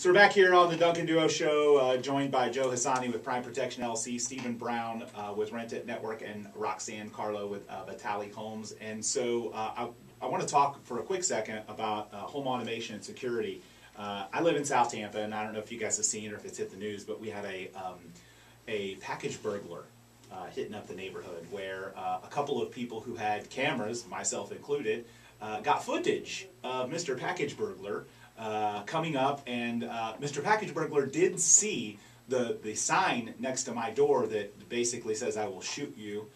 So we're back here on the Duncan Duo Show, joined by Joe Hassani with Prime Protection LLC, Stephen Brown with Rent It Network, and Roxanne Carlo with Vitale Homes. And so I want to talk for a quick second about home automation and security. I live in South Tampa, and I don't know if you guys have seen or if it's hit the news, but we had a package burglar hitting up the neighborhood where a couple of people who had cameras, myself included, got footage of Mr. Package Burglar coming up, and Mr. Package Burglar did see the sign next to my door that basically says, "I will shoot you."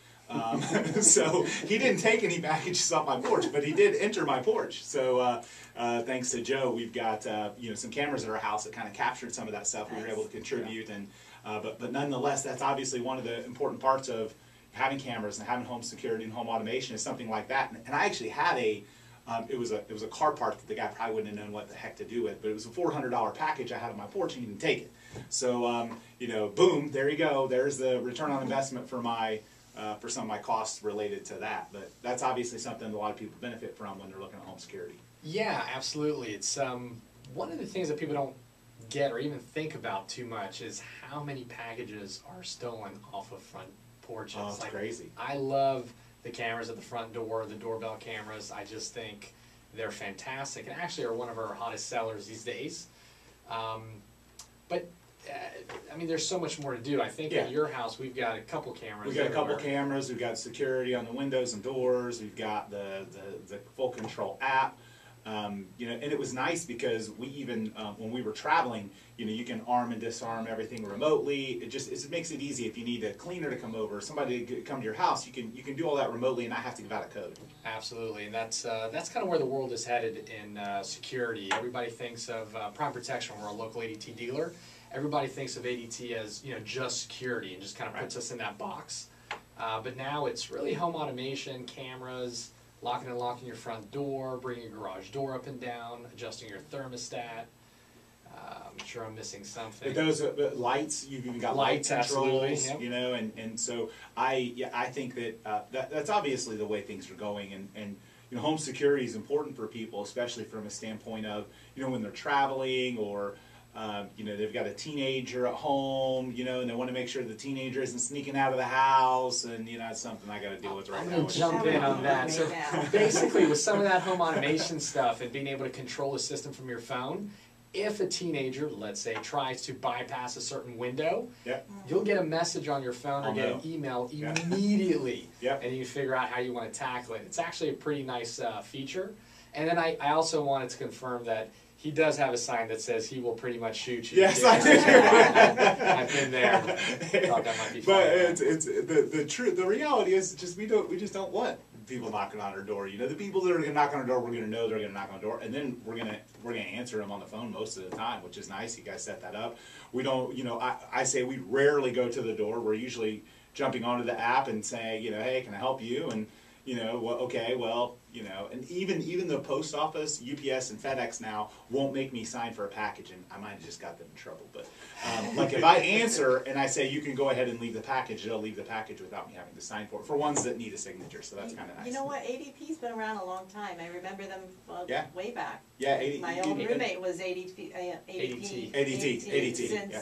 So he didn't take any packages off my porch, but he did enter my porch. So thanks to Joe, we've got some cameras at our house that kind of captured some of that stuff. We were able to contribute, and but nonetheless, that's obviously one of the important parts of having cameras and having home security and home automation is something like that. And I actually had it was a car part that the guy probably wouldn't have known what the heck to do with, but it was a $400 package I had on my porch, and he didn't take it. So boom, there you go. There's the return on investment for my for some of my costs related to that. But that's obviously something that a lot of people benefit from when they're looking at home security. Yeah, absolutely. It's one of the things that people don't get or even think about too much is how many packages are stolen off of front porches. Oh, it's crazy. I love the cameras at the front door, the doorbell cameras. I just think they're fantastic and actually are one of our hottest sellers these days. But I mean, there's so much more to do. I think at your house we've got a couple cameras. We've got a couple cameras. We've got security on the windows and doors. We've got the full control app. And it was nice because we even when we were traveling, you can arm and disarm everything remotely. It makes it easy if you need a cleaner to come over, somebody to come to your house. You can do all that remotely and not have to give out a code. Absolutely, and that's kind of where the world is headed in security. Everybody thinks of Prime Protection. We're a local ADT dealer. Everybody thinks of ADT as just security and just kind of puts us in that box. But now it's really home automation, cameras, locking and unlocking your front door, bringing your garage door up and down, adjusting your thermostat. I'm sure I'm missing something. But those lights, you've even got lights, light controls, absolutely, yep. And so I think that, that's obviously the way things are going, and home security is important for people, especially from a standpoint of when they're traveling or they've got a teenager at home, and they want to make sure the teenager isn't sneaking out of the house, and it's something I got to deal with right now. I'm going to jump in on that. So basically, with some of that home automation stuff and being able to control the system from your phone, if a teenager, let's say, tries to bypass a certain window, you'll get a message on your phone or get an email immediately, and you figure out how you want to tackle it. It's actually a pretty nice feature. And then I also wanted to confirm that he does have a sign that says he will pretty much shoot you. Yes, I do. I've been there. Thought that might be fun. But it's the truth. The reality is just we just don't want people knocking on our door. The people that are going to knock on our door, we're going to know they're going to knock on our door, and then we're going to answer them on the phone most of the time, which is nice. You guys set that up. We don't. I say we rarely go to the door. We're usually jumping onto the app and saying, hey, can I help you? And and even the post office, UPS, and FedEx now won't make me sign for a package, and I might have just got them in trouble. But like if I answer and I say you can go ahead and leave the package, they'll leave the package without me having to sign for it. For ones that need a signature, so that's kind of nice. You know what? ADP's been around a long time. I remember them way back. Yeah, my old roommate was ADT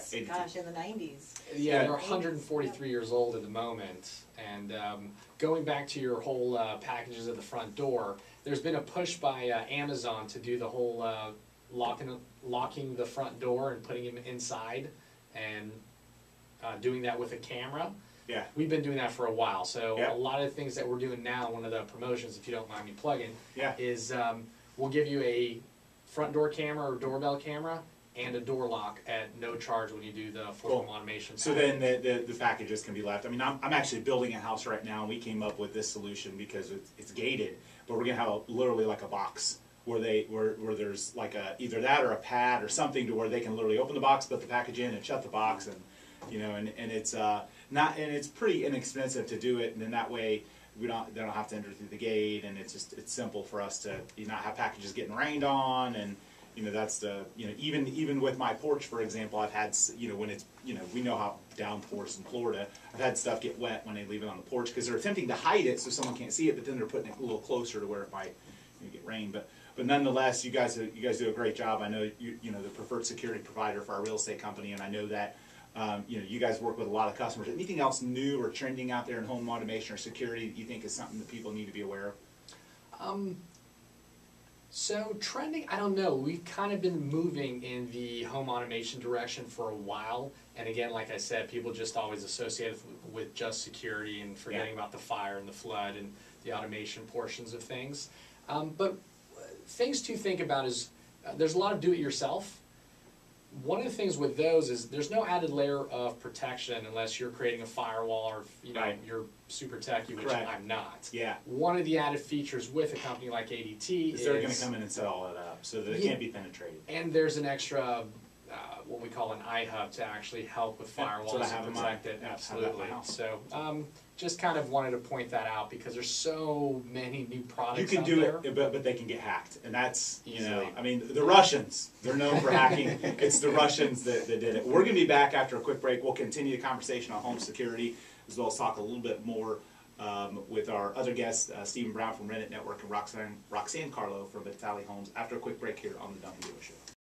since gosh, in the 90s. Yeah, they're 143 years old at the moment. And going back to your whole packages at the front door, there's been a push by Amazon to do the whole locking the front door and putting them inside and doing that with a camera. Yeah. We've been doing that for a while. So a lot of the things that we're doing now, one of the promotions, if you don't mind me plugging, is we'll give you a front door camera or doorbell camera and a door lock at no charge when you do the full home automation. So then the packages can be left. I mean, I'm actually building a house right now, and we came up with this solution because it's gated, but we're gonna have literally like a box where there's like either that or a pad or something to where they can literally open the box, put the package in, and shut the box, and it's pretty inexpensive to do it, and then that way they don't have to enter through the gate, and it's simple for us to not have packages getting rained on. And that's the even with my porch, for example, I've had when it's we know how downpours in Florida. I've had stuff get wet when they leave it on the porch because they're attempting to hide it so someone can't see it, but then they're putting it a little closer to where it might get rain. But but nonetheless, you guys do a great job. I know you know the preferred security provider for our real estate company, and I know that you know you guys work with a lot of customers. Anything else new or trending out there in home automation or security that you think is something that people need to be aware of? So trending, I don't know. We've kind of been moving in the home automation direction for a while. And again, like I said, people just always associate it with just security and forgetting about the fire and the flood and the automation portions of things. But things to think about is there's a lot of do-it-yourself. One of the things with those is there's no added layer of protection unless you're creating a firewall or you know you're super techy, which I'm not. Yeah. One of the added features with a company like ADT is they're going to come in and set all that up so that it can't be penetrated. And there's an extra what we call an iHub to actually help with firewalls and protect it. Absolutely. So just kind of wanted to point that out because there's so many new products. You can out do there. it, but they can get hacked, and that's Easily. you know, I mean, the Russians, they're known for hacking. It's the Russians that did it. We're going to be back after a quick break. We'll continue the conversation on home security as well as talk a little bit more with our other guests, Stephen Brown from Rent It Network and Roxanne Carlo from Vitale Homes after a quick break here on the Duncan Duo Show.